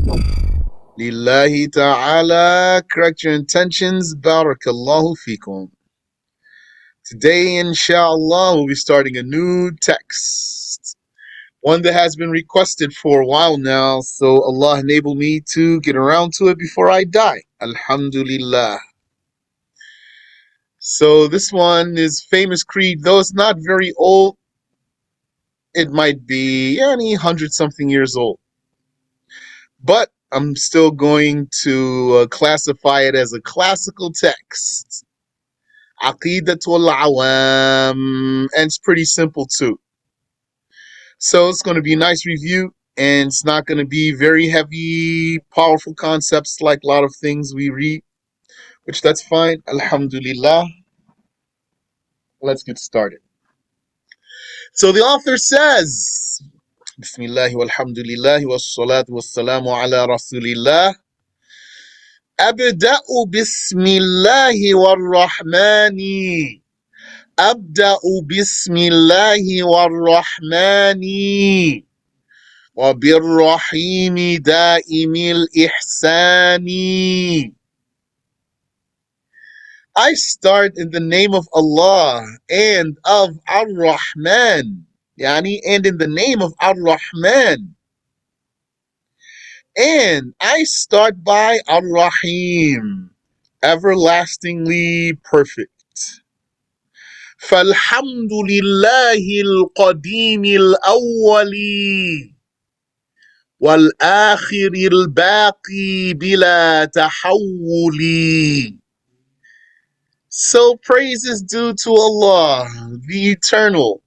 Lillahi ta'ala, correct your intentions. Barakallahu feekum. Today, inshallah, we'll be starting a new text. One that has been requested for a while now, so Allah enable me to get around to it before I die. Alhamdulillah. So this one is famous creed, though it's not very old. It might be any 100-something years old. But I'm still going to classify it as a classical text. Aqidat Awaamm, and it's pretty simple too. So it's going to be a nice review, and it's not going to be very heavy, powerful concepts like a lot of things we read, which that's fine. Alhamdulillah. Let's get started. So the author says, Bismillahi walhamdulillahi wassalatu wassalamu ala rasulillah. أبدأ بسم الله والرحمن أبدأ بسم الله والرحمن وبالرحيم دائم الإحسان. I start in the name of Allah and of Ar-Rahman, yani, and in the name of Ar-Rahman. And I start by Ar-Rahim, everlastingly perfect. فالحمد لله القديم الأول والآخر الباقي بلا تحول. So praise is due to Allah, the eternal,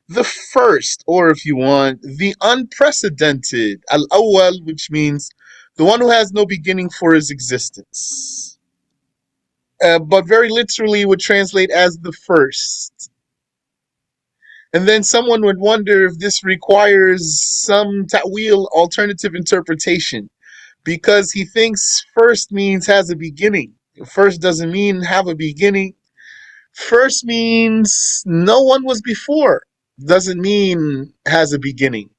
the first, or if you want, the unprecedented, al-awwal, which means the one who has no beginning for his existence. But very literally would translate as the first. And then someone would wonder if this requires some ta'wil, alternative interpretation, because he thinks first means has a beginning. First doesn't mean have a beginning. First means no one was before. Doesn't mean has a beginning.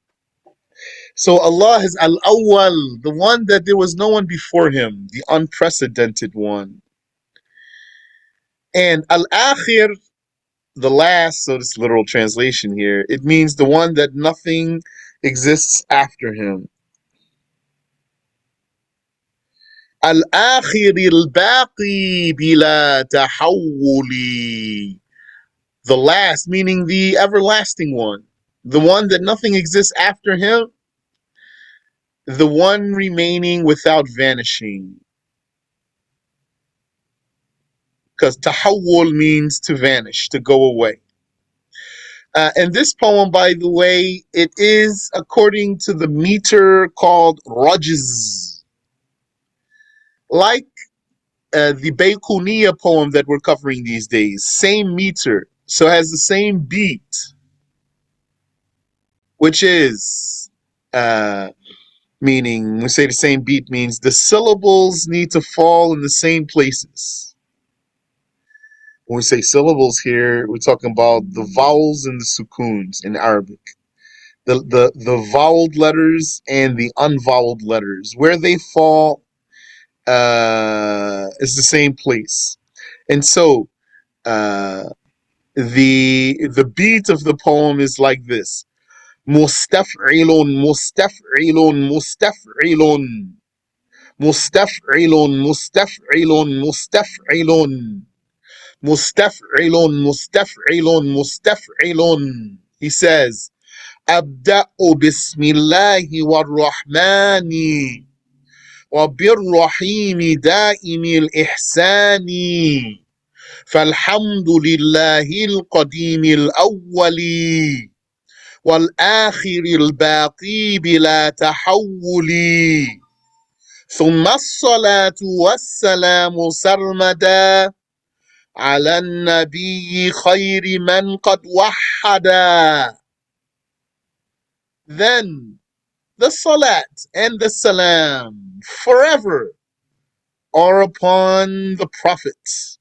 So Allah is Al-Awwal, the one that there was no one before him, the unprecedented one. And Al-Akhir, the last, so this literal translation here, it means the one that nothing exists after him. Al-Akhir al-Baqi bila tahawuli. The last, meaning the everlasting one. The one that nothing exists after him. The one remaining without vanishing. Because tahawul means to vanish, to go away. And this poem, by the way, it is according to the meter called Rajz. Like the Baykuniya poem that we're covering these days. Same meter. So it has the same beat. Which is, meaning, when we say the same beat, means the syllables need to fall in the same places. When we say syllables here, we're talking about the vowels and the sukoons in Arabic. The voweled letters and the unvoweled letters. Where they fall is the same place. And so the beat of the poem is like this. Mustaf'ilun, mustaf'ilun, mustaf'ilun. Mustaf'ilun, mustaf'ilun, mustaf'ilun. Mustaf'ilun, mustaf'ilun, mustaf'ilun. He says, Abda'u bismillahi war-Rahmani wa bir-Rahimi da'imi al-Ihsani falhamdulillahi al-Qadimi al-Awwali والآخر الباقي بلا تحول ثم الصلاة والسلام سرمدا على النبي خير من قد وحدا. Then the salat and the salam forever are upon the Prophet,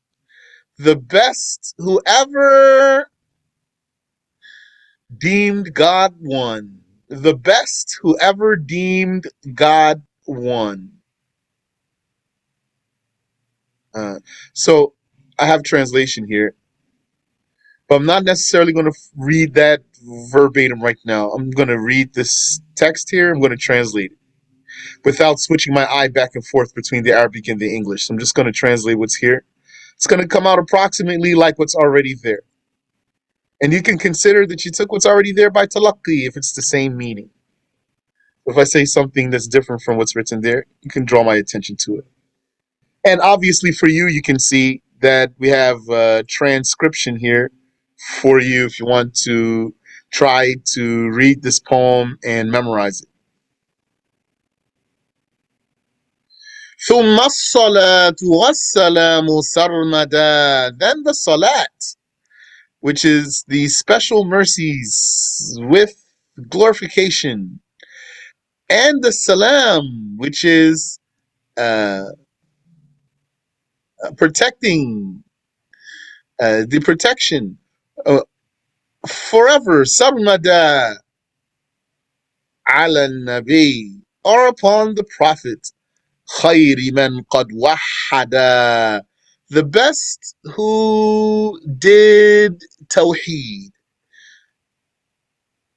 the best who ever deemed God one, the best who ever deemed God one. Uh, so I have translation here, but I'm not necessarily going to read that verbatim right now. I'm going to read this text here. I'm going to translate it without switching my eye back and forth between the Arabic and the English. So I'm just going to translate what's here. It's going to come out approximately like what's already there. And you can consider that you took what's already there by talaqqi if it's the same meaning. If I say something that's different from what's written there, you can draw my attention to it. And obviously for you, you can see that we have transcription here for you if you want to try to read this poem and memorize it. ثم الصلاة والسلام سرمدا. Then the salat, which is the special mercies with glorification, and the salam, which is uh, protecting, the protection, uh, forever, sarmada, ala nabi, or upon the prophet, khayri man qad wahada, the best who did tawheed,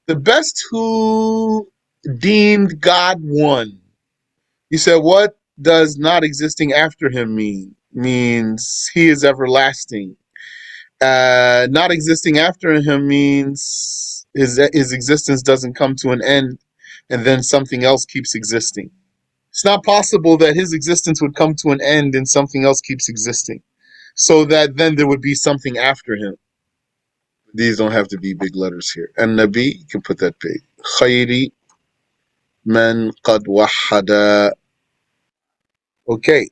the best who deemed God one. You said, what does not existing after him mean? Means he is everlasting. Not existing after him means his existence doesn't come to an end and then something else keeps existing. It's not possible that his existence would come to an end and something else keeps existing. So that then there would be something after him. These don't have to be big letters here. And Nabi, you can put that big. Khayri man qad wahada. Okay.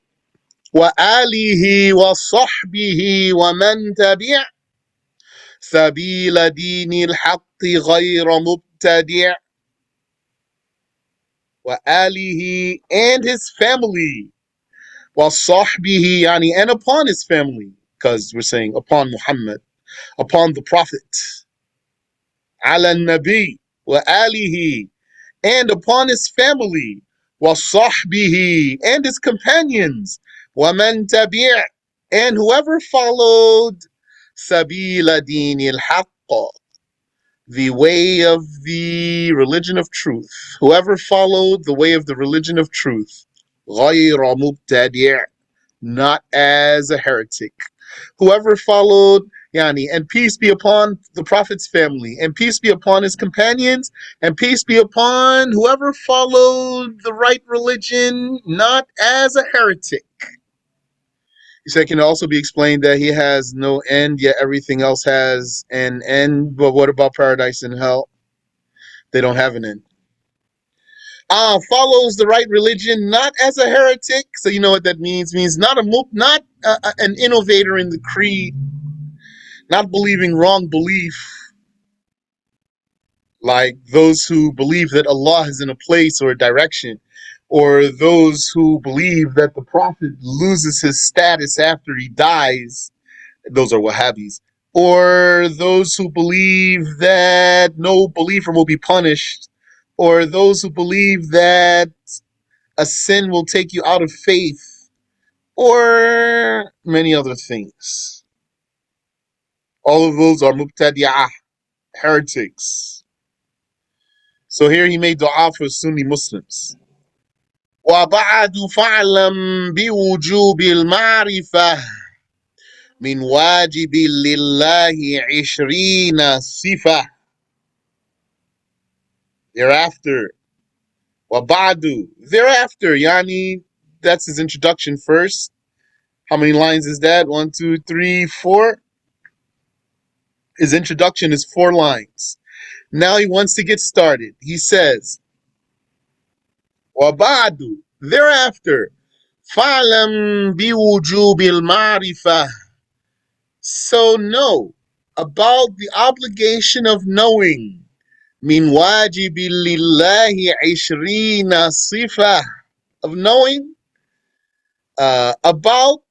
وآله وصحبه ومن تبع سبيل دين الحق غير مبتدع. وآله, and his family. وصحبه, yani, and upon his family, because we're saying upon Muhammad, upon the Prophet. على النبي وآله, and upon his family. وصحبه, and his companions. ومن تبع, and whoever followed سبيل دين الحق, the way of the religion of truth. Whoever followed the way of the religion of truth. غير مبتدع, not as a heretic. Whoever followed, yani, and peace be upon the Prophet's family, and peace be upon his companions, and peace be upon whoever followed the right religion, not as a heretic. He said it can also be explained that he has no end, yet everything else has an end. But what about paradise and hell? They don't have an end. Follows the right religion, not as a heretic. So you know what that means? It means not an innovator in the creed, not believing wrong belief, like those who believe that Allah is in a place or a direction, or those who believe that the Prophet loses his status after he dies. Those are Wahhabis. Or those who believe that no believer will be punished, or those who believe that a sin will take you out of faith, or many other things. All of those are mubtadi'ah, heretics. So here he made dua for Sunni Muslims. وبعد فاعلم بوجوب المعرفة من واجب لله 20 صفة. Thereafter, وبعد, thereafter, yani, that's his introduction first. How many lines is that? 1, 2, 3, 4. His introduction is 4 lines. Now he wants to get started. He says, وبعد, thereafter, فَعْلَمْ بِوُجُوبِ الْمَعْرِفَةِ, so know about the obligation of knowing. مِنْ وَاجِبِ لِلَّهِ 20 صِفَةً, of knowing about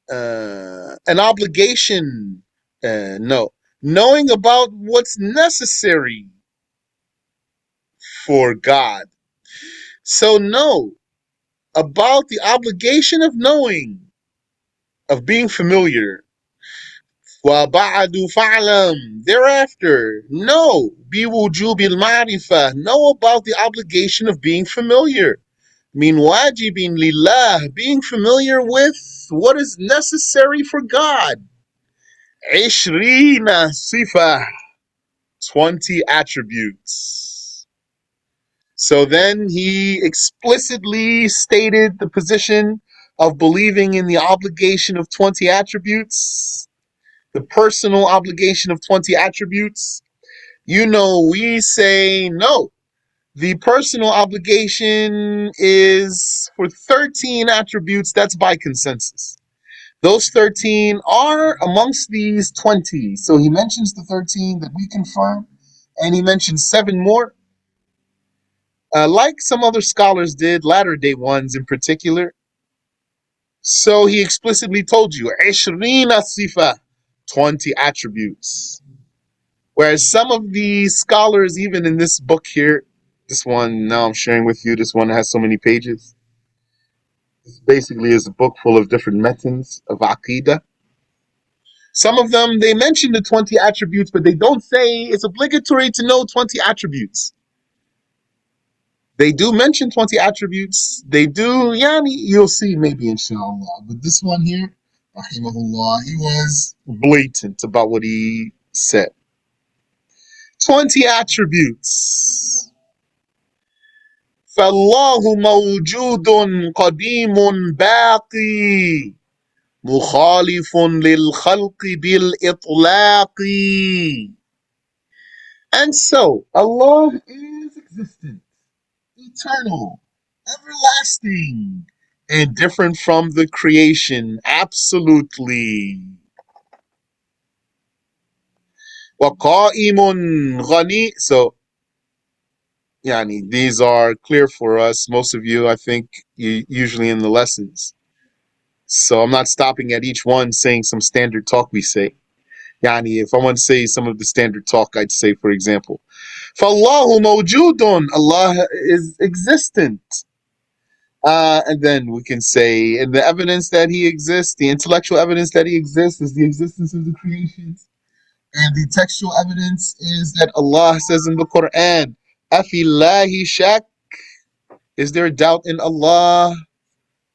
an obligation. No, knowing about what's necessary for God. So no, about the obligation of knowing, of being familiar. وَبَعْدُ فَعْلَمْ, thereafter, know, بِوُجُوبِ الْمَعْرِفَةِ, know about the obligation of being familiar. Min wajibin lillah, being familiar with what is necessary for God. 20 sifa, 20 attributes. So then he explicitly stated the position of believing in the obligation of 20 attributes, the personal obligation of 20 attributes. You know, we say no. The personal obligation is for 13 attributes. That's by consensus. Those 13 are amongst these 20. So he mentions the 13 that we confirm, and he mentions 7 more. Like some other scholars did, latter day ones in particular. So he explicitly told you, 20 sifa, 20 attributes. Whereas some of the scholars, even in this book here, this one now I'm sharing with you, this one has so many pages. This basically is a book full of different methods of Aqidah. Some of them, they mention the 20 attributes, but they don't say it's obligatory to know 20 attributes. They do mention 20 attributes. They do, yani, you'll see maybe inshallah. But this one here, rahimahullah, he was blatant about what he said. 20 attributes. فالله موجود قديم باقي مخالف للخلق بالإطلاق. And so, Allah is existent, eternal, everlasting, and different from the creation, absolutely. وَقَائِمٌ غَنِي. So, yani, these are clear for us. Most of you, I think, usually in the lessons. So I'm not stopping at each one saying some standard talk we say. Yani, if I want to say some of the standard talk, I'd say, for example, فَاللَّهُ مَوْجُودٌ, Allah is existent. And then we can say, and the evidence that he exists, the intellectual evidence that he exists is the existence of the creations. And the textual evidence is that Allah says in the Quran, أَفِي اللَّهِ شَكٍّ, is there a doubt in Allah,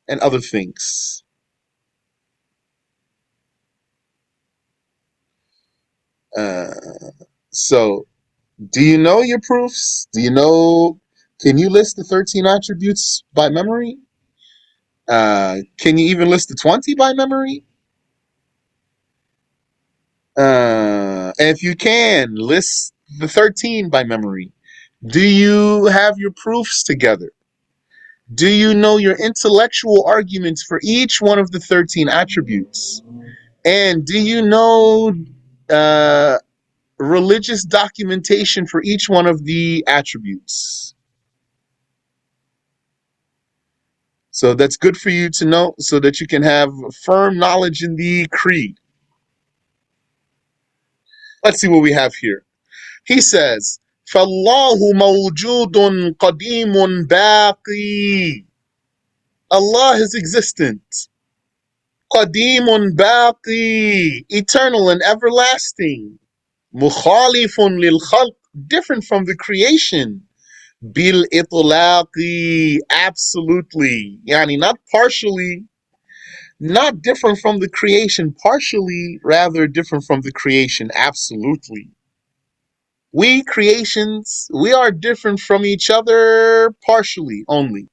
and other things. So, do you know your proofs? Do you know, can you list the 13 attributes by memory? Can you even list the 20 by memory? And if you can, list the 13 by memory. Do you have your proofs together? Do you know your intellectual arguments for each one of the 13 attributes? And do you know religious documentation for each one of the attributes? So that's good for you to know so that you can have firm knowledge in the creed. Let's see what we have here. He says, فَاللَّهُ مَوْجُودٌ قَدِيمٌ بَاقِي. Allah is existent. قَدِيمٌ بَاقِي, eternal and everlasting. مُخَالِفٌ لِلْخَلْقِ, different from the creation. بِالْإِطْلَاقِ, absolutely. Yani, not partially, not different from the creation partially, rather different from the creation absolutely. We creations, we are different from each other partially only.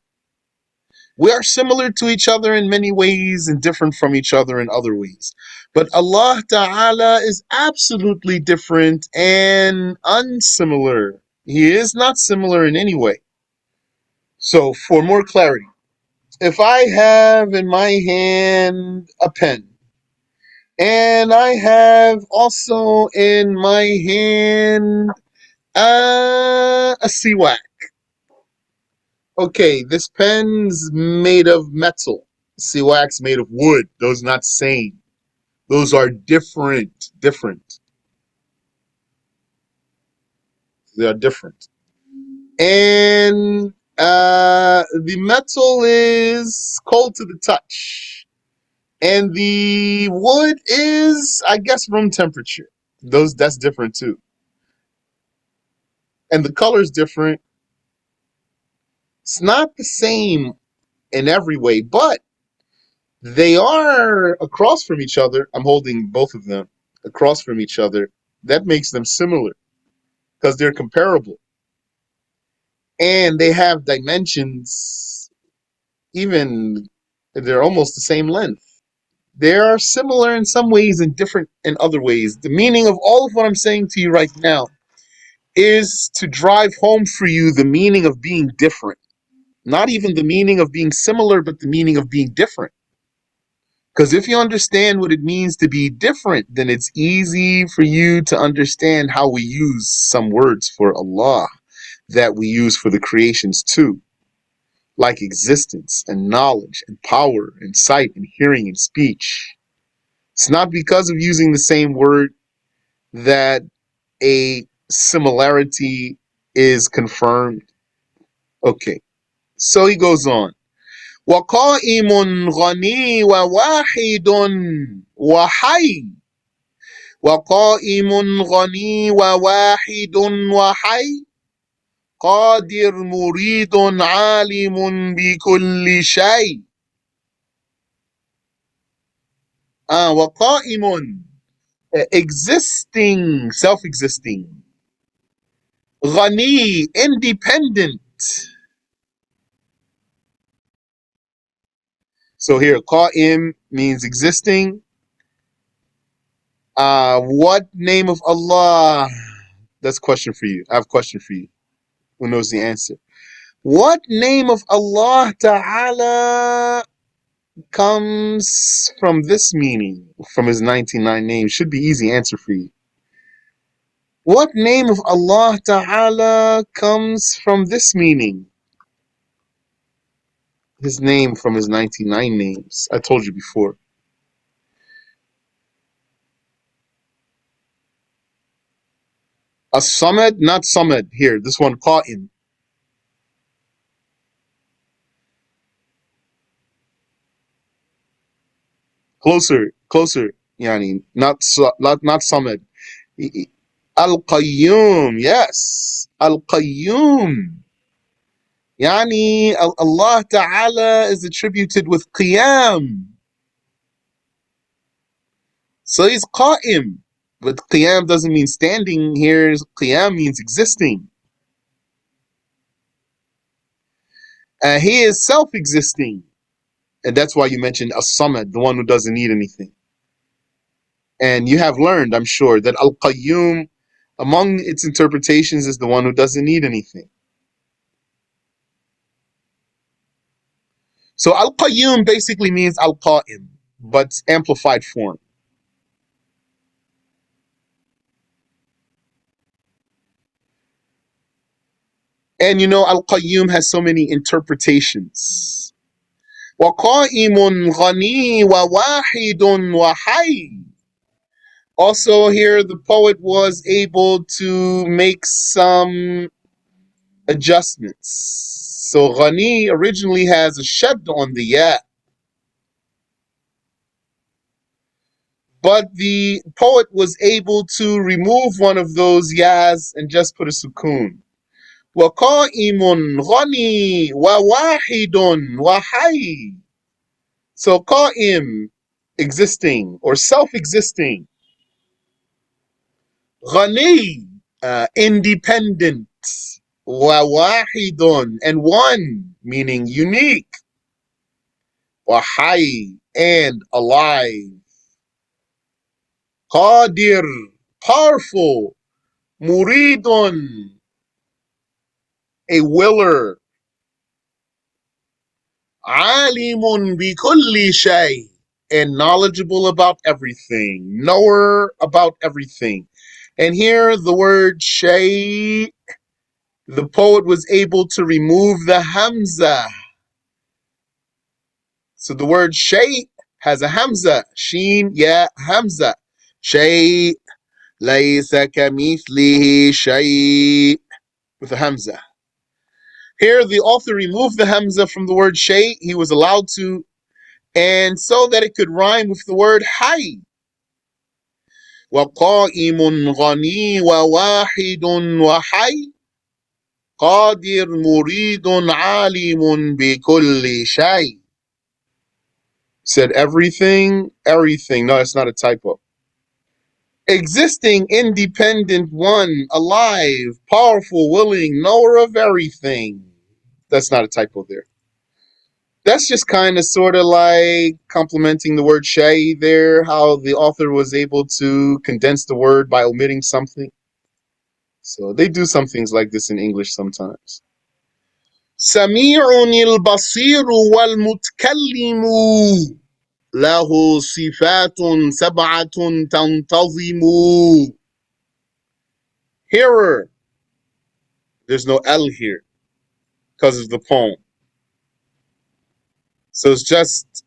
We are similar to each other in many ways and different from each other in other ways. But Allah Ta'ala is absolutely different and unsimilar. He is not similar in any way. So, for more clarity, if I have in my hand a pen, and I have also in my hand a siwak. Okay, this pen's made of metal. Siwak's made of wood. Those are not same. Those are different. Different. They are different. And The metal is cold to the touch. And the wood is, I guess, room temperature. That's different too. And the color's different. It's not the same in every way, but they are across from each other. I'm holding both of them across from each other. That makes them similar because they're comparable. And they have dimensions, even they're almost the same length. They are similar in some ways and different in other ways. The meaning of all of what I'm saying to you right now is to drive home for you the meaning of being different. Not even the meaning of being similar, but the meaning of being different. Because if you understand what it means to be different, then it's easy for you to understand how we use some words for Allah that we use for the creations too, like existence and knowledge and power and sight and hearing and speech. It's not because of using the same word that a similarity is confirmed. Okay, so he goes on. وقائم غني وواحد وحي وقائم غني وواحد وحي قادر مريد عالم بكل شيء وقائم existing, self-existing. Ghani, independent. So here, qa'im means existing. What name of Allah? That's a question for you. I have a question for you. Who knows the answer? What name of Allah Ta'ala comes from this meaning? From his 99 names. Should be easy answer for you. What name of Allah Ta'ala comes from this meaning? His name from his 99 names. I told you before. As-Samad, not Samad. Here, this one, Qa'im. Closer, closer. Yani, not Samad. Al-Qayyum, yes. Al-Qayyum. Yani, Allah Ta'ala is attributed with Qiyam. So he's Qa'im. But Qiyam doesn't mean standing here. Qiyam means existing. He is self-existing. And that's why you mentioned As-Samad, the one who doesn't need anything. And you have learned, I'm sure, that Al-Qayyum, among its interpretations, is the one who doesn't need anything. So Al-Qayyum basically means Al-Qa'im, but amplified form. And you know, Al-Qayyum has so many interpretations. وَقَائِمٌ غَنِي وَوَاحِدٌ وَحَيٌّ. Also here, the poet was able to make some adjustments. So Ghani originally has a shadd on the ya, but the poet was able to remove one of those yas and just put a sukoon. وَقَائِمٌ غَنِي وَوَاحِدٌ وَحَيٌّ. So qa'im, existing or self-existing. Ghani, independent. وَوَاحِدٌ, and one, meaning unique. وَحَيٌّ, and alive. Qadir, powerful. Muridun, a willer. Alimun bikulli shay, and knowledgeable about everything. Knower about everything. And here the word shay, the poet was able to remove the hamza. So the word shay has a hamza. Sheen, ya, hamza. Shay, laysa kamithlihi shay, with a hamza. Here, the author removed the hamza from the word shay. He was allowed to, and so that it could rhyme with the word hay. وقائم غني وواحد وحي قادر مريد عالم بكل شيء. Said everything, everything. No, it's not a typo. Existing, independent, one, alive, powerful, willing, knower of everything. That's not a typo there. That's just kind of sort of like complementing the word shay there, how the author was able to condense the word by omitting something. So they do some things like this in English sometimes. سميع البصير والمتكلم له صفات سبعة تنتظم. Hearer. There's no L here because of the poem. So it's just,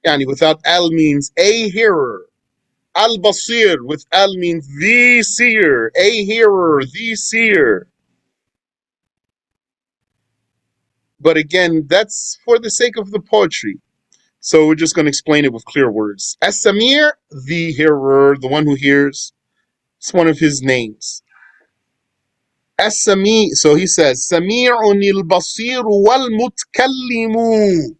yani, without L means a hearer. Al-Basir with Al means the seer, a hearer, the seer. But again, that's for the sake of the poetry. So we're just going to explain it with clear words. As-Samir, the hearer, the one who hears. It's one of his names. As-Sami, so he says, Sami'un il-Basir wal-Mutkallimu.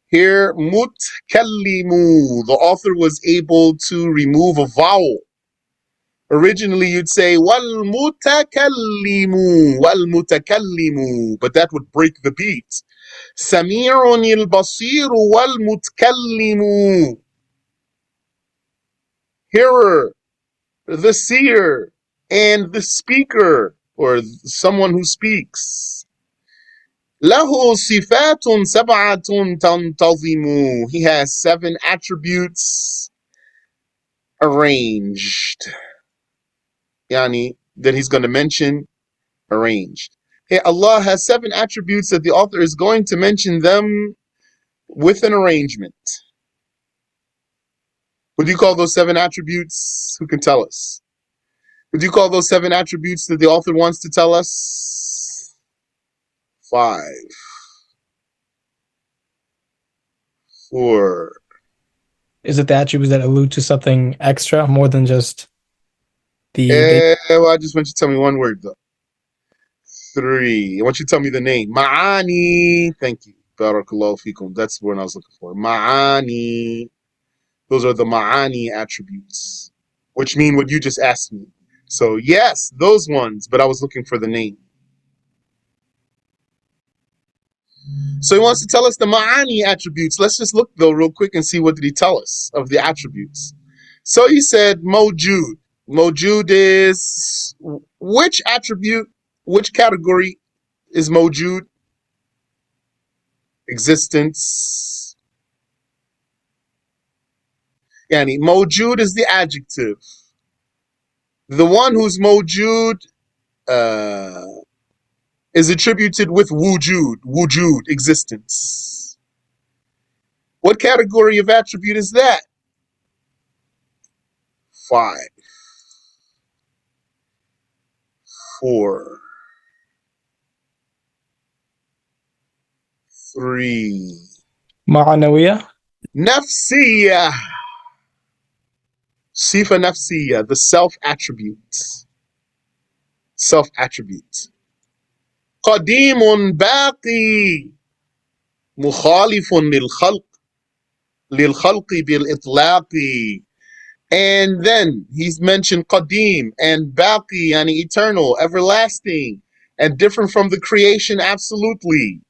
Here, Mutkallimu. The author was able to remove a vowel. Originally, you'd say wal-Mutakallimu, wal-Mutakallimu, but that would break the beat. Sami'un il-Basir wal-Mutkallimu. Hearer, the seer, and the speaker, or someone who speaks. له صفات سبعة تنتظم. He has 7 attributes arranged. Yani, that he's going to mention arranged. Hey, Allah has 7 attributes that the author is going to mention them with an arrangement. What do you call those 7 attributes? Who can tell us? What do you call those 7 attributes that the author wants to tell us? 5, 4. Is it the attributes that allude to something extra more than just the Well, I just want you to tell me one word though. 3. I want you to tell me the name. Ma'ani. Thank you. Barakallahu fikum. That's the word I was looking for. Ma'ani. Those are the ma'ani attributes, which mean what you just asked me. So yes, those ones, but I was looking for the name. So he wants to tell us the ma'ani attributes. Let's just look though real quick and see what did he tell us of the attributes. So he said mawjud. Mawjud is which attribute, which category is mawjud? Existence. Yani mawjud is the adjective. The one who's mawjud is attributed with wujud, existence. What category of attribute is that? 5, 4, 3. ma'anawiyah? Nafsiyah. Sifa nafsiyah, the self-attribute. Self-attribute. قديم باقي مخالف للخلق بالإطلاق. And then he's mentioned qadim and baqi, yani eternal, everlasting, and different from the creation absolutely.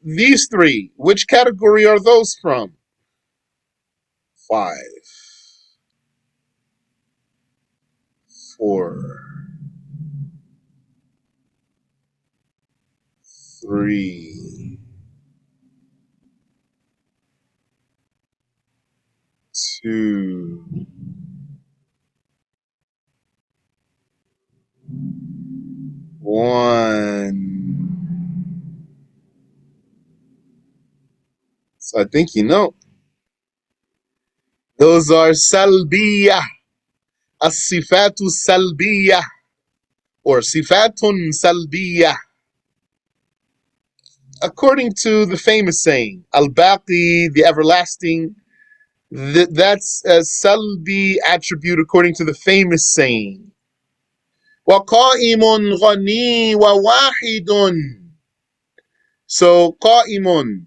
These 3, which category are those from? 5, 4, 3, 2, 1. So I think you know. Those are salbiyah. As-sifatu salbiyah. or sifatun salbiyah. According to the famous saying, al-baqi, the everlasting, that's a salbi attribute according to the famous saying. وَقَائِمٌ غَنِي وَوَاحِدٌ. So قائم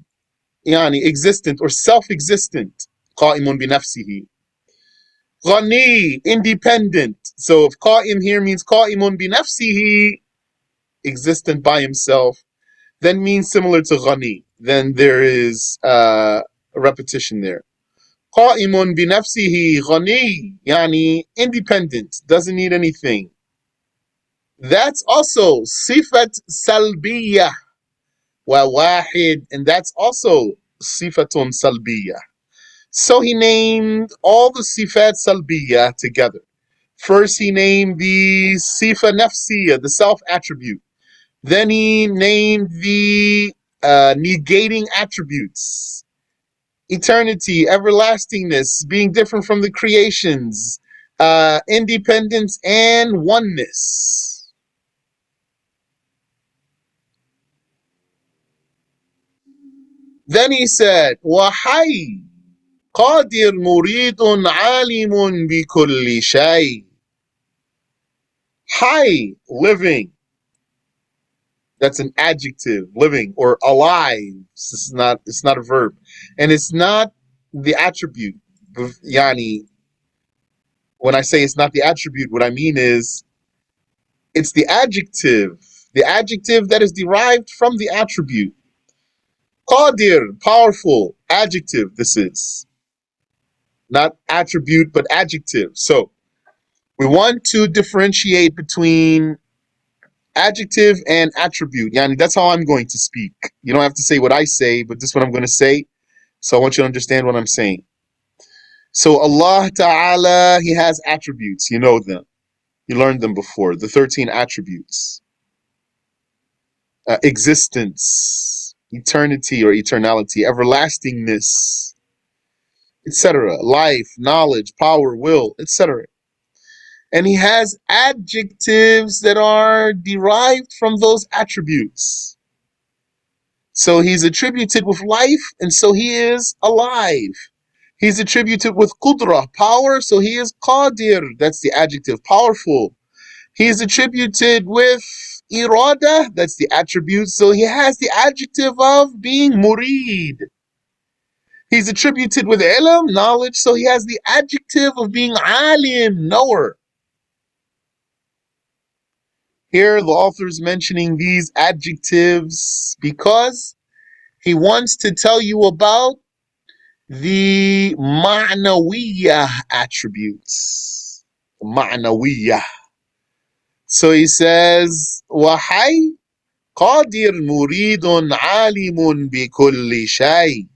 يعني existent or self-existent. قائم بنفسه. غني, independent. So if قائم here means قائم بنفسه, existent by himself, then means similar to غني. Then there is a repetition there. قائم بنفسه غني يعني independent, doesn't need anything. That's also صفة سلبية وواحد, and that's also صفة سلبية. So he named all the sifat salbiya together. First, he named the sifa nafsiya, the self attribute. Then he named the negating attributes: eternity, everlastingness, being different from the creations, independence, and oneness. Then he said, وَحَيْ قادر مريد عالم بكل شيء. High, living. That's an adjective, living or alive. It's not a verb. And it's not the attribute. Yani, when I say it's not the attribute, what I mean is it's the adjective. The adjective that is derived from the attribute. Qadir, powerful, adjective, this is. Not attribute, but adjective. So we want to differentiate between adjective and attribute. Yani, that's how I'm going to speak. You don't have to say what I say, but this is what I'm going to say. So I want you to understand what I'm saying. So Allah Ta'ala, He has attributes. You know them. You learned them before. The 13 attributes. Existence, eternity or eternality, everlastingness, etc. Life, knowledge, power, will, etc. And He has adjectives that are derived from those attributes. So He's attributed with life, and so He is alive. He's attributed with qudra, power, so He is qadir, that's the adjective, powerful. He is attributed with irada, that's the attribute, so He has the adjective of being murid. He's attributed with ilm, knowledge, so He has the adjective of being alim, knower. Here the author is mentioning these adjectives because he wants to tell you about the ma'nawiyah attributes. Ma'nawiyah. So he says, وَحَيْ قَادِرْ مُرِيدٌ عَالِمٌ بِكُلِّ شَيْءٍ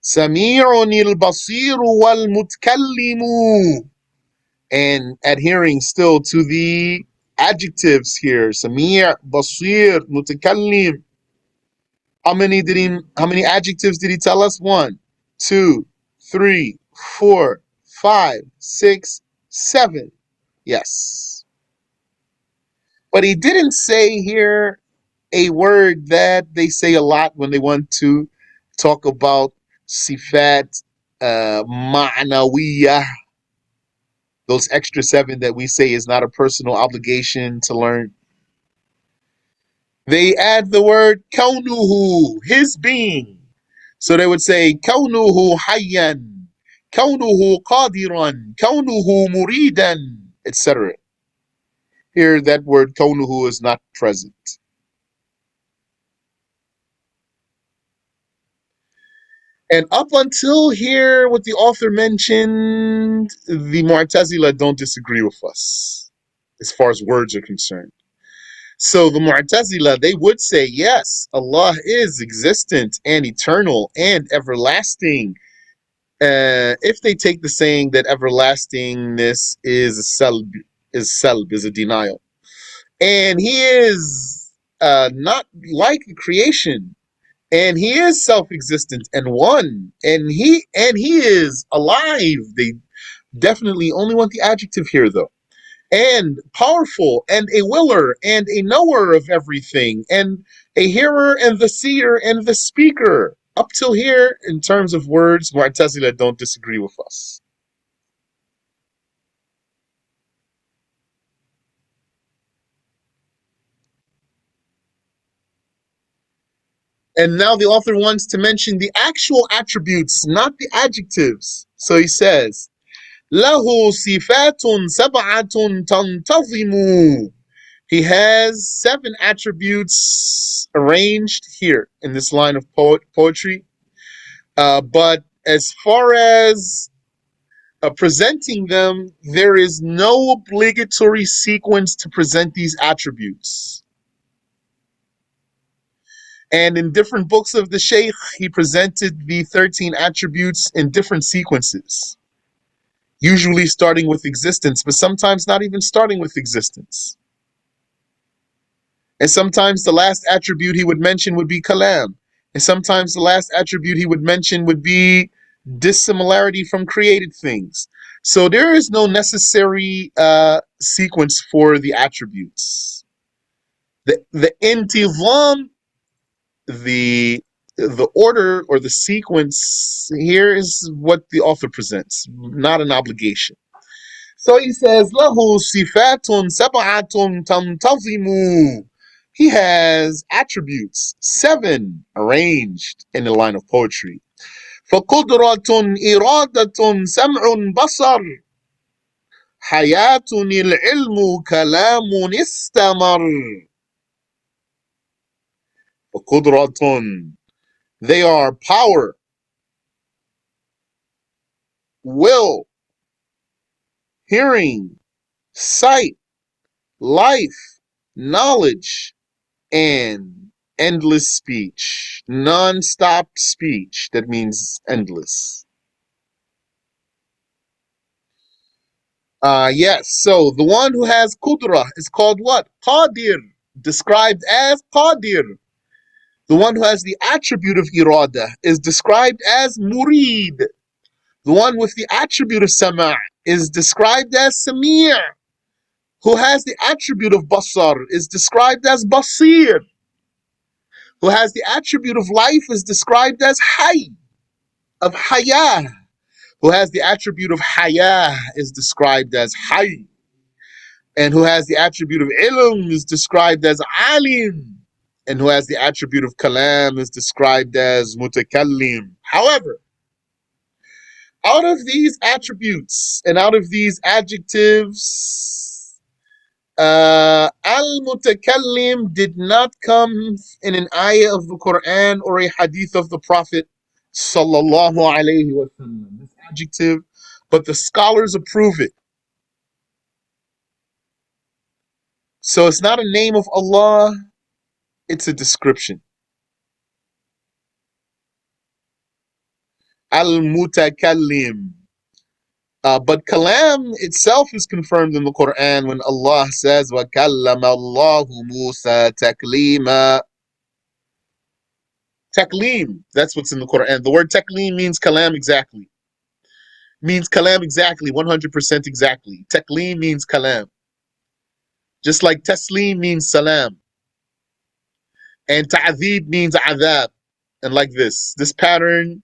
سَمِيعٌ الْبَصِيرُ وَالْمُتْكَلِّمُ. And adhering still to the adjectives here, سَمِيع, بَصِير, مُتَكَلِّم. How many adjectives did he tell us? 1, 2, 3, 4, 5, 6, 7. Yes. But he didn't say here a word that they say a lot when they want to talk about sifat ma'nawiyah, those extra 7 that we say is not a personal obligation to learn. They add the word kaunuhu, his being. So they would say kaunuhu hayyan, kaunuhu qadiran, kaunuhu muridan, etc. Here that word kaunuhu is not present. And up until here, what the author mentioned, the Mu'tazila don't disagree with us as far as words are concerned. So the Mu'tazila, they would say, yes, Allah is existent and eternal and everlasting. If they take the saying that everlastingness is is a denial. And He is not like the creation, and He is self-existent and one, and he is alive. They definitely only want the adjective here though. and powerful, and a willer, and a knower of everything, and a hearer, and the seer, and the speaker. Up till here, in terms of words, Mu'tazila don't disagree with us. And now the author wants to mention the actual attributes, not the adjectives. So he says, له صفات سبعة تنتظم. He has 7 attributes arranged here in this line of poetry. But as far as presenting them, there is no obligatory sequence to present these attributes. And in different books of the Shaykh, he presented the 13 attributes in different sequences, usually starting with existence, but sometimes not even starting with existence. And sometimes the last attribute he would mention would be kalam. And sometimes the last attribute he would mention would be dissimilarity from created things. So there is no necessary sequence for the attributes. The intizam, the order or the sequence here is what the author presents, not an obligation. So he says, lahu sifatun sab'atun tantazimu. He has attributes, 7 arranged in the line of poetry. فقدرة إرادة سمع بصر حياة العلم كلام استمر. فقدرة, they are power, will, hearing, sight, life, knowledge, and endless speech, non-stop speech. That means endless. Yes, so the one who has kudra is called what? Qadir, described as Qadir. The one who has the attribute of irada is described as murid. The one with the attribute of sama' is described as Samir. Who has the attribute of basar is described as basir. Who has the attribute of life is described as hay, of hayah. Who has the attribute of hayah is described as hay. And who has the attribute of ilm is described as alim. And who has the attribute of kalam is described as mutakallim. However, out of these attributes and out of these adjectives, al-mutakallim did not come in an ayah of the Quran or a hadith of the Prophet sallallahu alayhi wasallam. This adjective, but the scholars approve it. So it's not a name of Allah, it's a description. Al-mutakallim. But kalam itself is confirmed in the Quran when Allah says, وَكَلَّمَ اللَّهُ مُوسَى تَكْلِيمًا. Taklim, that's what's in the Quran. The word taklim means kalam exactly. Means kalam exactly, 100% exactly. Taklim means kalam. Just like taslim means salam. And ta'adhib means adhab. And like this pattern,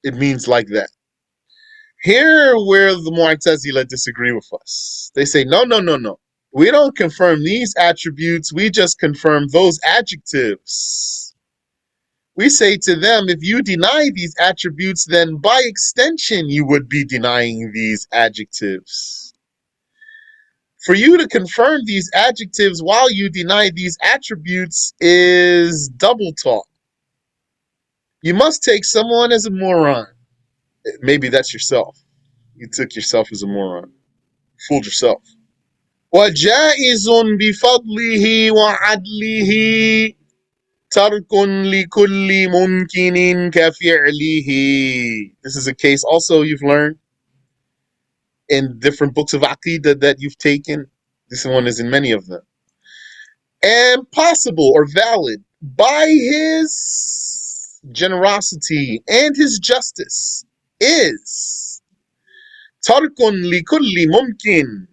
it means like that. Here where the Mu'tazila disagree with us. They say, no, no, no, no. We don't confirm these attributes. We just confirm those adjectives. We say to them, if you deny these attributes, then by extension, you would be denying these adjectives. For you to confirm these adjectives while you deny these attributes is double talk. You must take someone as a moron. Maybe that's yourself. You took yourself as a moron. Fooled yourself. وَجَائِزٌ بِفَضْلِهِ وَعَدْلِهِ تَرْكٌ لِكُلِّ مُمْكِنٍ كَفِعْلِهِ. This is a case also you've learned in different books of Aqidat that you've taken. This one is in many of them. And possible or valid by his generosity and his justice is Tarkun li kulli mumkin.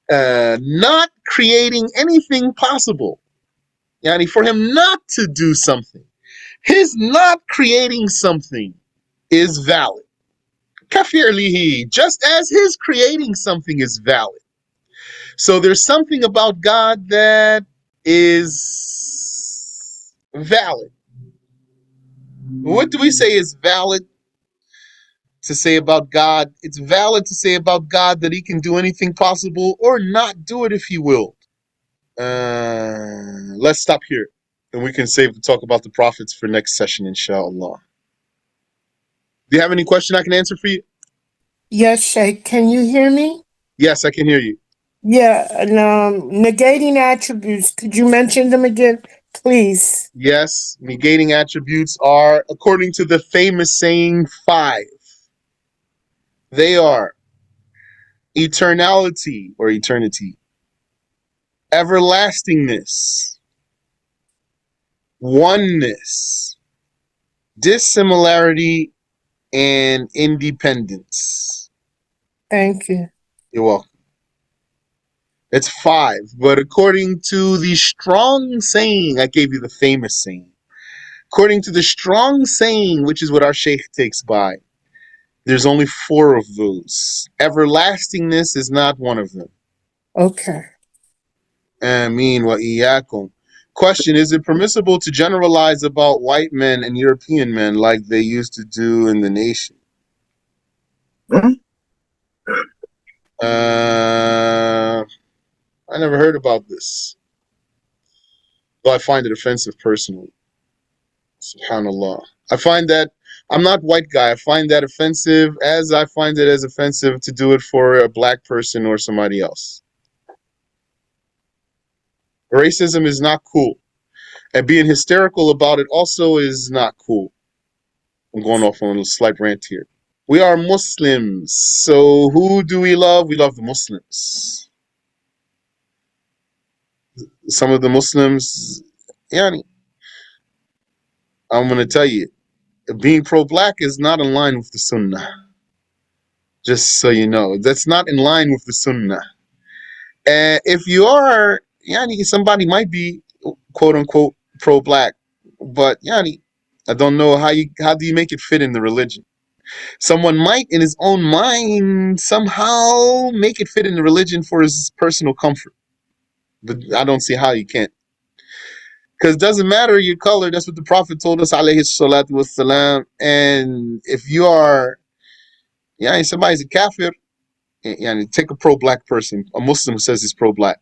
Not creating anything possible. Yani for him not to do something. His not creating something is valid. Kafir lihi, just as his creating something is valid. So there's something about God that is valid. What do we say is valid to say about God? It's valid to say about God that he can do anything possible or not do it if he will. Let's stop here and we can save the talk about the prophets for next session, inshallah. Do you have any question I can answer for you? Yes, Sheikh. Can you hear me? Yes, I can hear you. Yeah, and negating attributes. Could you mention them again, please? Yes, negating attributes are, according to the famous saying, five. They are eternality or eternity, everlastingness, oneness, dissimilarity, and independence. Thank you. You're welcome. It's five, but according to the strong saying, I gave you the famous saying. According to the strong saying, which is what our sheikh takes by, there's only four of those. Everlastingness is not one of them. Okay. Ameen wa iyyakum. Question: is it permissible to generalize about white men and European men like they used to do in the nation? I never heard about this. Though I find it offensive personally. Subhanallah. I find that I'm not white guy. I find that offensive as I find it as offensive to do it for a black person or somebody else. Racism is not cool. And being hysterical about it also is not cool. I'm going off on a slight rant here. We are Muslims. So who do we love? We love the Muslims. Some of the Muslims, yani, I'm going to tell you, being pro-black is not in line with the Sunnah. Just so you know, that's not in line with the Sunnah. If you are, yani, somebody might be quote unquote pro-black, but yani, I don't know how do you make it fit in the religion. Someone might, in his own mind, somehow make it fit in the religion for his personal comfort. But I don't see how you can't. Because it doesn't matter your color. That's what the Prophet told us, alayhi salatu wassalam. And if you are, yeah, somebody's a kafir, yeah, take a pro-black person, a Muslim who says he's pro-black.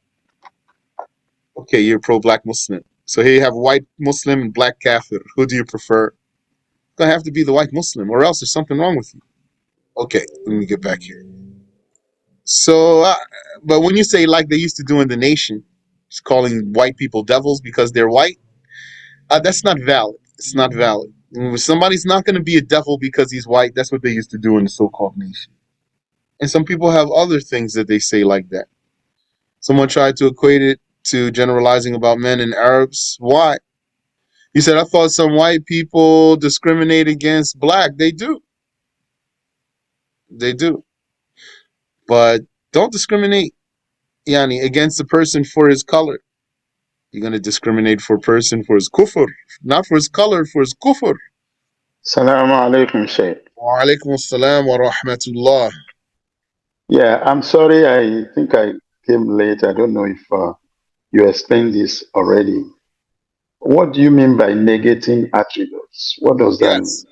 Okay, you're a pro-black Muslim. So here you have white Muslim and black kafir. Who do you prefer? It's going to have to be the white Muslim, or else there's something wrong with you. Okay, let me get back here. So, but when you say like they used to do in the nation, just calling white people devils because they're white, that's not valid. It's not valid. Somebody's not going to be a devil because he's white. That's what they used to do in the so-called nation. And some people have other things that they say like that. Someone tried to equate it to generalizing about men and Arabs. Why? He said, I thought some white people discriminate against black. They do. They do. But don't discriminate, yani, against a person for his color. You're going to discriminate for a person for his kufr, not for his color, for his kufr. Assalamu alaikum, Sheikh. Wa alaikum assalam wa rahmatullah. Yeah, I'm sorry. I think I came late. I don't know if you explained this already. What do you mean by negating attributes? What does that mean? Yes.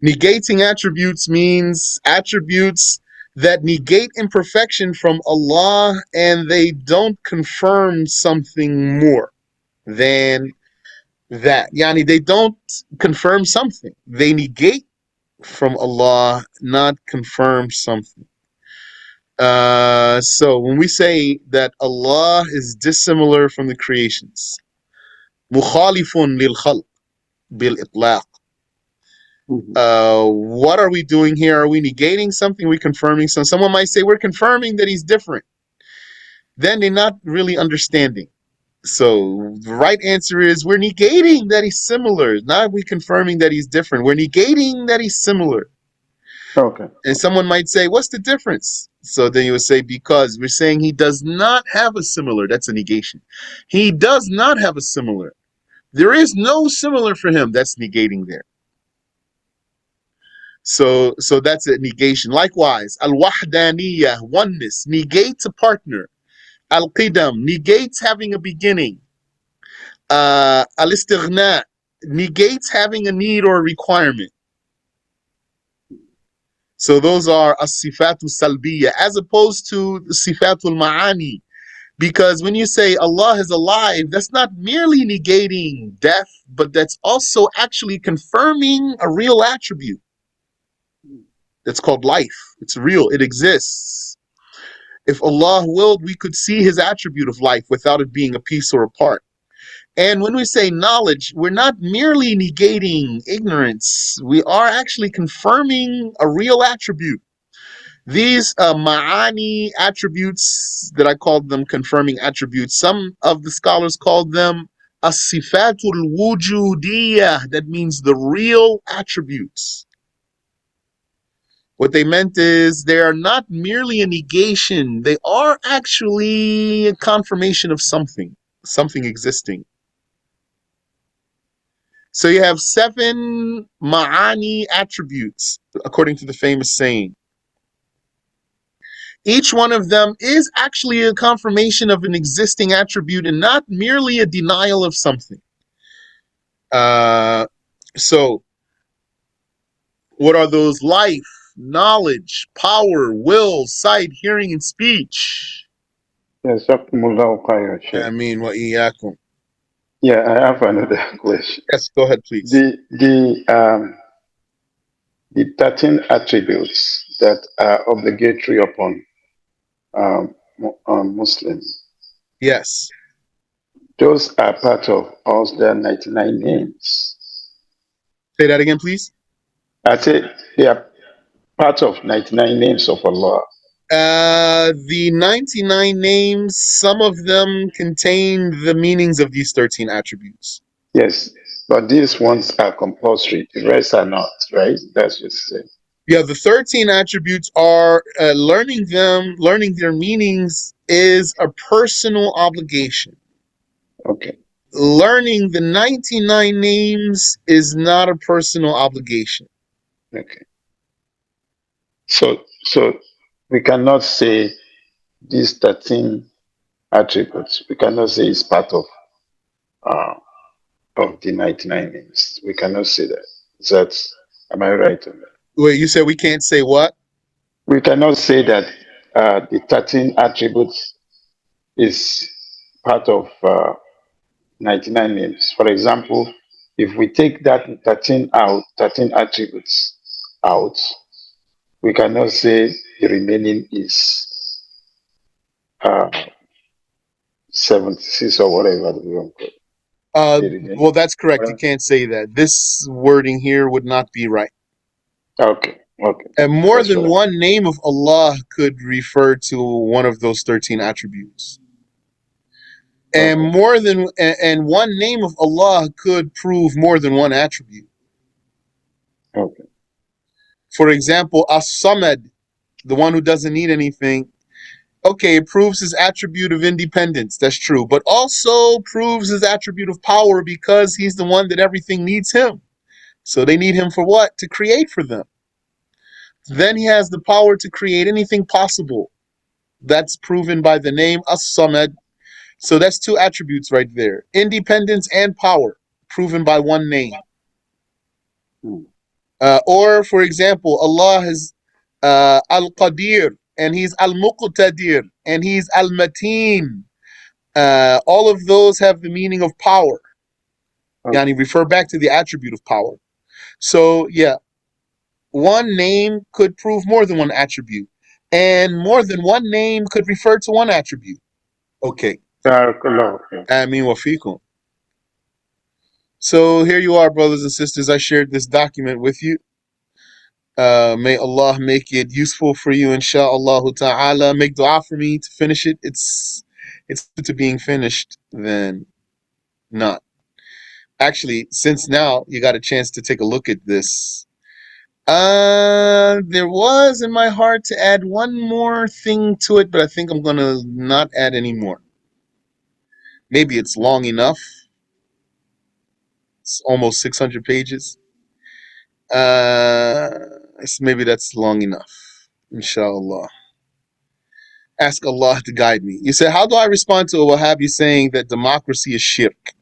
Negating attributes means attributes that negate imperfection from Allah and they don't confirm something more than that. Yani, they don't confirm something. They negate from Allah, not confirm something. So when we say that Allah is dissimilar from the creations, mukhalifun lil khalq bil itlaq. What are we doing here? Are we negating something? Are we confirming something? Someone might say we're confirming that he's different. Then they're not really understanding. So the right answer is we're negating that he's similar. Not we confirming that he's different. We're negating that he's similar. Okay. And someone might say, what's the difference? So then you would say, because we're saying he does not have a similar. That's a negation. He does not have a similar. There is no similar for him. That's negating there. So that's a negation. Likewise, al-wahdaniyah, oneness, negates a partner. Al-qidam, negates having a beginning. Al-istighna, negates having a need or a requirement. So those are as-sifatu salbiya, as opposed to the sifatul ma'ani. Because when you say Allah is alive, that's not merely negating death, but that's also actually confirming a real attribute. That's called life. It's real. It exists. If Allah willed, we could see his attribute of life without it being a piece or a part. And when we say knowledge, we're not merely negating ignorance. We are actually confirming a real attribute. These ma'ani attributes that I called them confirming attributes, some of the scholars called them as-sifatul wujudiyah. That means the real attributes. What they meant is they are not merely a negation, they are actually a confirmation of something, something existing. So you have 7 ma'ani attributes, according to the famous saying. Each one of them is actually a confirmation of an existing attribute and not merely a denial of something. So, what are those? Life, knowledge, power, will, sight, hearing, and speech. Yes, Jazakumullahu khairan, Sheikh. Ameen wa iyyakum. Yeah, I have another question. Yes, go ahead, please. The 13 attributes that are obligatory upon Muslims, Yes. those are part of all their 99 names. Say that again, please. I said they are part of 99 names of Allah. The 99 names, some of them contain the meanings of these 13 attributes. Yes, but these ones are compulsory. The rest are not, right? That's just it. Yeah, the 13 attributes are learning them, learning their meanings is a personal obligation. Okay. Learning the 99 names is not a personal obligation. Okay. So we cannot say these 13 attributes. We cannot say it's part of the 99 names. We cannot say that. Am I right on that? Wait, you said we can't say what? We cannot say that the 13 attributes is part of 99 names. For example, if we take that 13 attributes out, we cannot say the remaining is 76 or whatever the wrong code. Well, that's correct. You can't say that. This wording here would not be right. Okay. And more That's than right. one name of Allah could refer to one of those 13 attributes. And Okay. and one name of Allah could prove more than one attribute. Okay. For example, As-Samad, the one who doesn't need anything. Okay, it proves his attribute of independence. That's true. But also proves his attribute of power because he's the one that everything needs him. So they need him for what? To create for them. Then he has the power to create anything possible. That's proven by the name As-Samad. So that's 2 attributes right there. Independence and power, proven by one name. Or, for example, Allah is Al-Qadir, and He's Al-Muqtadir, and He's Al-Mateen. All of those have the meaning of power. Yani refer back to the attribute of power. So, yeah, one name could prove more than one attribute, and more than one name could refer to one attribute. Okay. Ameen wa fikum. So here you are, brothers and sisters. I shared this document with you. May Allah make it useful for you, insha'Allah ta'ala. Make dua for me to finish it. It's to being finished than not. Actually, since now you got a chance to take a look at this, There was in my heart to add one more thing to it, but I think I'm gonna not add any more. Maybe it's long enough. It's almost 600 pages. Maybe that's long enough. Inshallah. Ask Allah to guide me. You said, how do I respond to a Wahhabi saying that democracy is shirk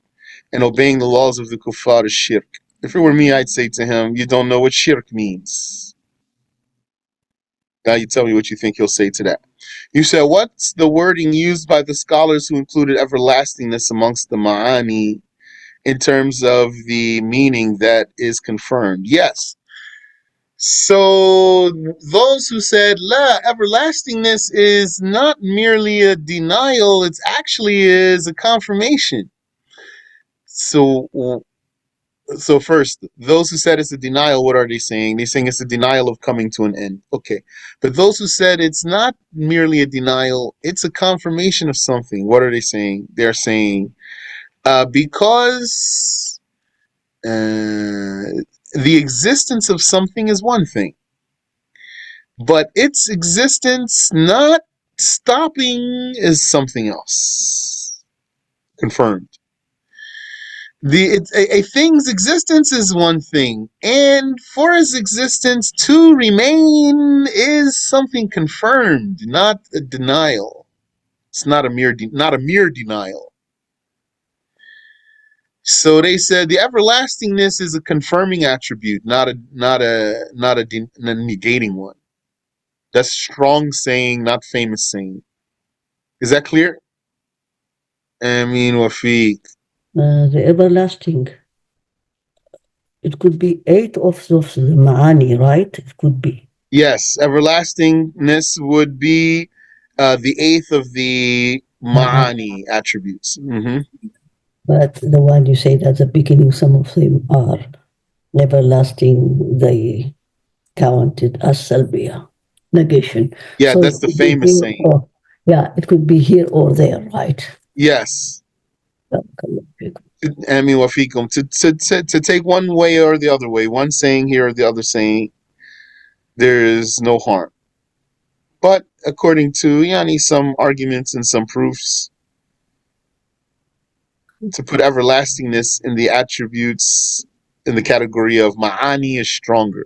and obeying the laws of the kuffar is shirk? If it were me, I'd say to him, you don't know what shirk means. Now you tell me what you think he'll say to that. You said, what's the wording used by the scholars who included everlastingness amongst the ma'ani in terms of the meaning that is confirmed? Yes. So those who said, la, everlastingness is not merely a denial, it actually is a confirmation. So first, those who said it's a denial, what are they saying? They're saying it's a denial of coming to an end. Okay. But those who said it's not merely a denial, it's a confirmation of something. What are they saying? They're saying because the existence of something is one thing, but its existence not stopping is something else. Confirmed. A thing's existence is one thing, and for its existence to remain is something confirmed, not a denial. It's not a mere denial. So they said the everlastingness is a confirming attribute, not a negating one. That's strong saying, not famous saying. Is that clear? Amin Wafiq. The everlasting. It could be 8 of those ma'ani, right? It could be. Yes, everlastingness would be the 8th of the ma'ani attributes. But the one you said at the beginning, some of them are everlasting. They counted as salbiya, negation. Yeah, So that's it the could be famous here saying. or- yeah, it could be here or there, right? Yes. Amin Wafikum. To take one way or the other way, one saying here or the other saying, there is no harm. But according to Yani, some arguments and some proofs, to put everlastingness in the attributes in the category of ma'ani is stronger.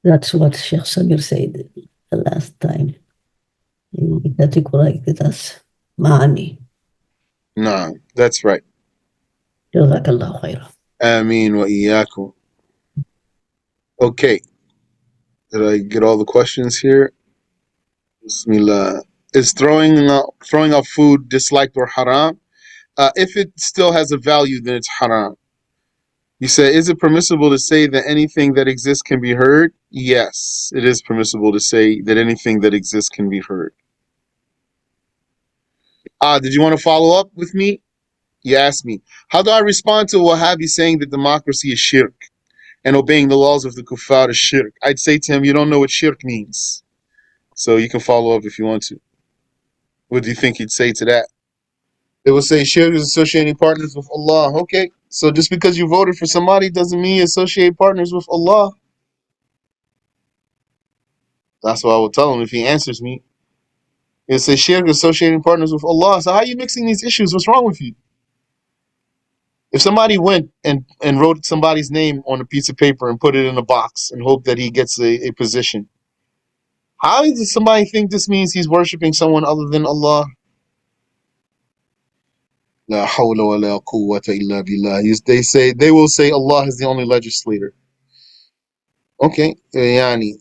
That's what Sheikh Samir said the last time. He categorized it as ma'ani. No, that's right. Jazakallah khairan. Ameen wa iyyakum. Okay. Did I get all the questions here? Bismillah. Is throwing out food disliked or haram? If it still has a value, then it's haram. You say, is it permissible to say that anything that exists can be heard? Yes, it is permissible to say that anything that exists can be heard. Did you want to follow up with me? You asked me, how do I respond to a Wahhabi saying that democracy is shirk and obeying the laws of the kuffar is shirk? I'd say to him, you don't know what shirk means. So you can follow up if you want to. What do you think he'd say to that? They will say shirk is associating partners with Allah. Okay, so just because you voted for somebody doesn't mean you associate partners with Allah. That's what I will tell him if he answers me. He'll say shirk is associating partners with Allah. So how are you mixing these issues? What's wrong with you? If somebody went and wrote somebody's name on a piece of paper and put it in a box and hope that he gets a position, how does somebody think this means he's worshiping someone other than Allah? La hawla wa la quwwata illa billah. They will say Allah is the only legislator. Okay, yani,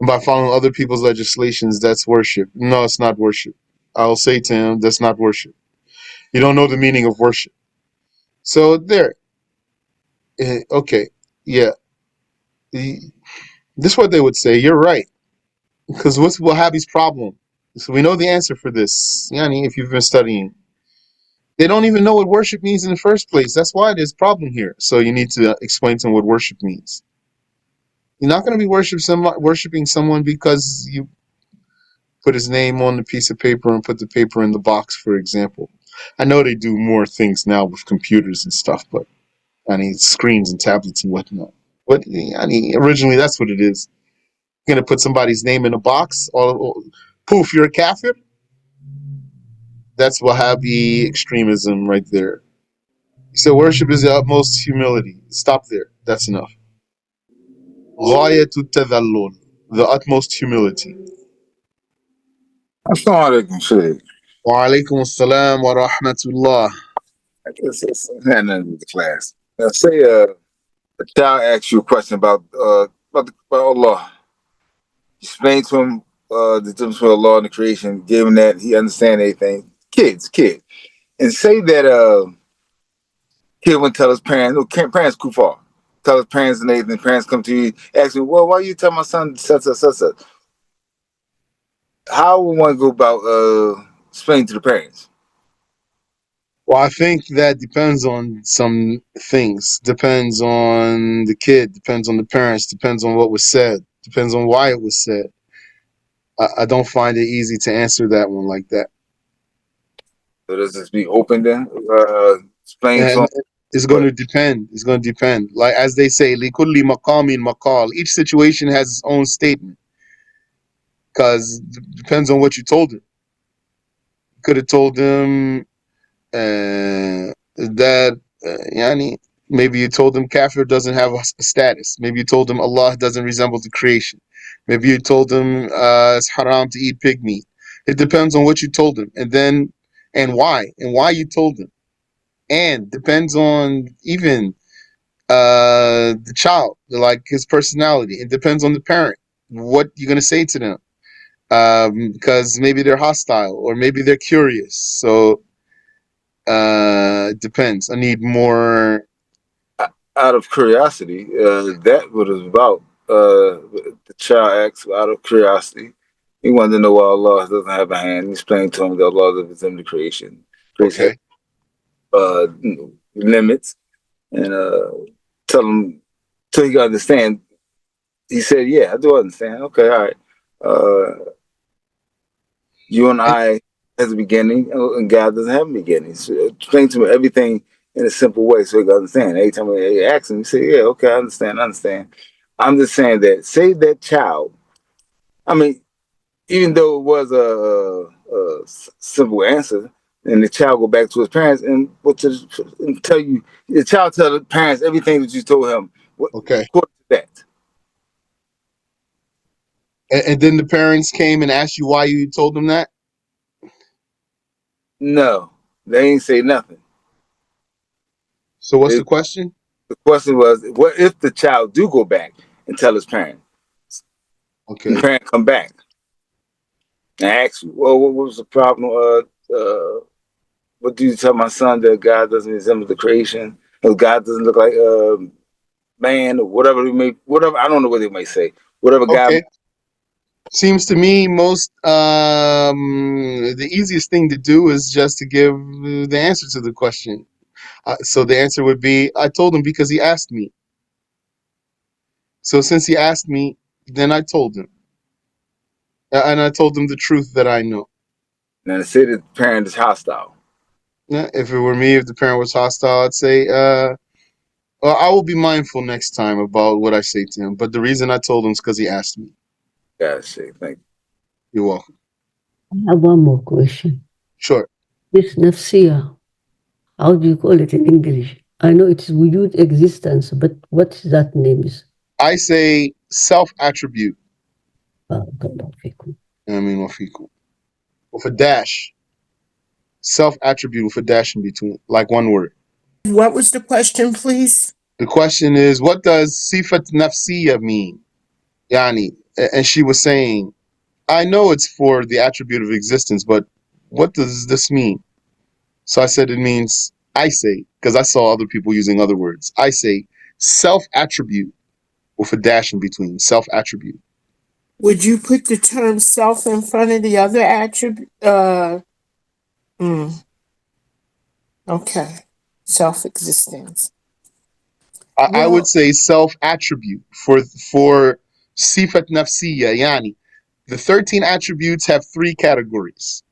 by following other people's legislations, that's worship. No, it's not worship. I'll say to him, that's not worship. You don't know the meaning of worship. So there. Okay, yeah. This is what they would say. You're right. Because what's Wahhabi's problem? So we know the answer for this. Yani, if you've been studying. They don't even know what worship means in the first place. That's why there's a problem here. So you need to explain to them what worship means. You're not going to be worshiping someone because you put his name on the piece of paper and put the paper in the box, for example. I know they do more things now with computers and stuff, but I mean screens and tablets and whatnot. But originally that's what it is. You're gonna put somebody's name in a box, or poof, you're a kafir. That's Wahhabi extremism right there. So worship is the utmost humility. Stop there. That's enough. غاية التذلل, the utmost humility. Assalamu alaikum, Sheikh. Wa alaikum assalam wa rahmatullah. It's had nothing to do with the class. Now, say a child asks you a question about Allah. You explain to him the difference between Allah and the creation, give him that he understand anything. Kid. And say that kid wouldn't tell his parents, no, parents kufar. Tell his parents and anything, parents come to you, ask me, well, why you tell my son such? How would one go about explaining to the parents? Well, I think that depends on some things. Depends on the kid, depends on the parents, depends on what was said, depends on why it was said. I don't find it easy to answer that one like that. So does this be open then? Explain to And them. it's going to depend. It's going to depend. Like as they say, لِكُلِّ مَقَامٍ مَقَالٍ. Each situation has its own statement. Because it depends on what you told him. You could have told him that yani, maybe you told him kafir doesn't have a status. Maybe you told him Allah doesn't resemble the creation. Maybe you told him it's haram to eat pig meat. It depends on what you told him, and why you told him, and depends on even the child, like his personality. It depends on the parent, what you're gonna say to them, because maybe they're hostile or maybe they're curious. So it depends. I need more. Out of curiosity, that what it was about. The child asked out of curiosity. He wanted to know why Allah doesn't have a hand. He explained to him that Allah is in the creation. Creation Okay. has limits, and tell him till he could understand. He said, "Yeah, I do understand. Okay, all right. You and And, I has a beginning, and God doesn't have a beginning. So explain to him everything in a simple way so he can understand. Every time I ask him, he say, yeah, okay, I understand. I'm just saying that, say that child, I mean, even though it was a simple answer, and the child go back to his parents and tell you, the child tell the parents everything that you told him. What, okay. according to that, And then the parents came and asked you why you told them that. no, they ain't say nothing. So what's They, the question? the question was, what if the child do go back and tell his parent? And the Okay. parent come back and ask you, well, what was the problem? What do you tell my son that God doesn't resemble the creation? Or God doesn't look like man, or whatever whatever, I don't know what they may say. Whatever God. Okay. Seems to me most the easiest thing to do is just to give the answer to the question. So the answer would be, I told him because he asked me. So since he asked me, then I told him, and I told him the truth that I know. Now say that the parent is hostile. If it were me, if the parent was hostile, I'd say, well, I will be mindful next time about what I say to him. But the reason I told him is because he asked me. God say, thank you. You're welcome. I have one more question. Sure. This nafsiya, how do you call it in English? I know it's wujud existence, but what that name is? I say self attribute. Barakallahu fikum. I mean, with a dash. Self attribute with a dash in between, like one word. What was the question, please? The question is, what does sifat nafsiya mean? Yani, and she was saying, I know it's for the attribute of existence, but what does this mean? So I said it means, I say, because I saw other people using other words. I say self attribute with a dash in between. Self attribute. Would you put the term self in front of the other attribute? Hmm, okay. Self existence. I would Well, say self attribute for sifat nafsiya. Yani, the 13 attributes have three categories.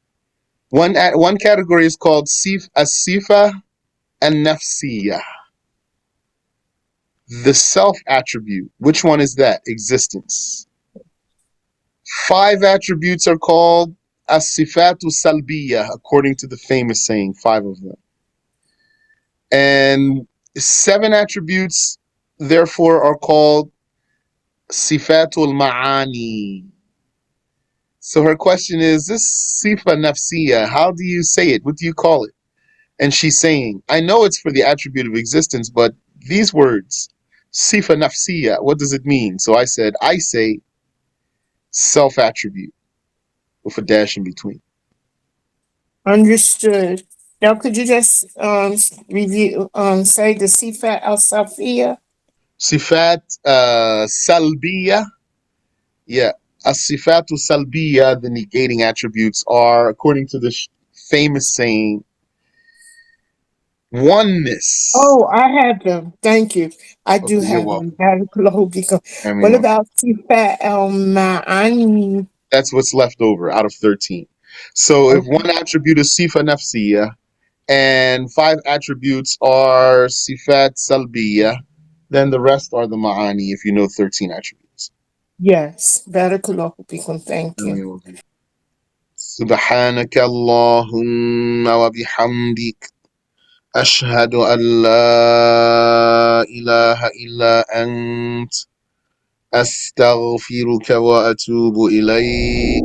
One category is called as-sifa and nafsiya. The self attribute, which one is that? Existence. 5 attributes are called as-sifatu salbiya, according to the famous saying, 5 of them. And 7 attributes, therefore, are called sifatul ma'ani. So her question is, this sifa nafsiya, how do you say it? What do you call it? And she's saying, I know it's for the attribute of existence, but these words, sifa nafsiya, what does it mean? So I said, I say self-attribute with a dash in between. Understood. Now, could you just review say the Sifat al Safiya? Sifat salbiya, yeah. As-sifatu salbiya, the negating attributes are, according to the famous saying, oneness. Oh, I have them. Thank you. I do Okay, you're have them. welcome. I What mean, about Sifat al Ma'ani? that's what's left over out of 13. So if Okay. one attribute is sifa nafsiya and 5 attributes are sifat salbiya, then the rest are the ma'ani if you know 13 attributes. Yes. Barakallahu fikum. Thank you. سبحانك اللهم وبحمدك أشهد أن لا إله إلا أنت أستغفرك وأتوب إليك